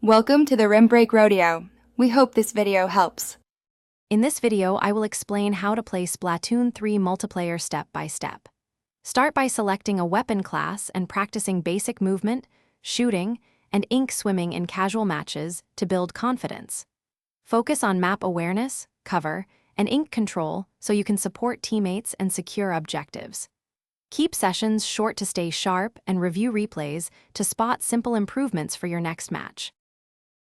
Welcome to the Rim Break Rodeo. We hope this video helps. In this video, I will explain how to play Splatoon 3 multiplayer step by step. Start by selecting a weapon class and practicing basic movement, shooting, and ink swimming in casual matches to build confidence. Focus on map awareness, cover, and ink control so you can support teammates and secure objectives. Keep sessions short to stay sharp and review replays to spot simple improvements for your next match.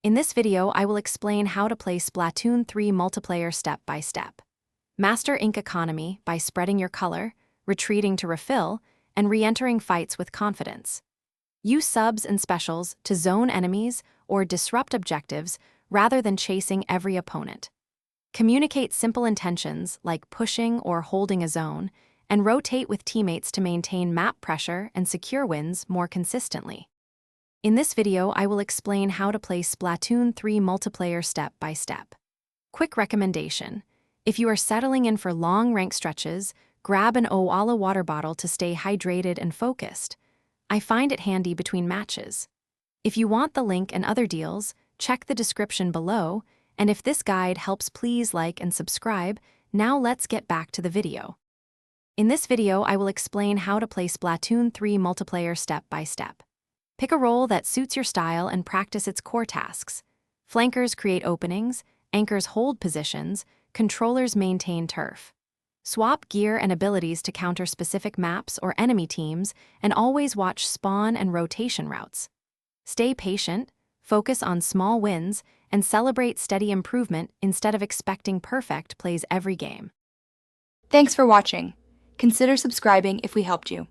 In this video, I will explain how to play Splatoon 3 multiplayer step by step. Master ink economy by spreading your color, retreating to refill, and re-entering fights with confidence. Use subs and specials to zone enemies or disrupt objectives rather than chasing every opponent. Communicate simple intentions like pushing or holding a zone, and rotate with teammates to maintain map pressure and secure wins more consistently. In this video, I will explain how to play Splatoon 3 multiplayer step by step. Quick recommendation: if you are settling in for long rank stretches, grab an Oala water bottle to stay hydrated and focused. I find it handy between matches. If you want the link and other deals, check the description below, and if this guide helps, please like and subscribe. Now let's get back to the video. In this video, I will explain how to play Splatoon 3 multiplayer step by step. Pick a role that suits your style and practice its core tasks. Flankers create openings, anchors hold positions, controllers maintain turf. Swap gear and abilities to counter specific maps or enemy teams, and always watch spawn and rotation routes. Stay patient, focus on small wins, and celebrate steady improvement instead of expecting perfect plays every game. Thanks for watching. Consider subscribing if we helped you.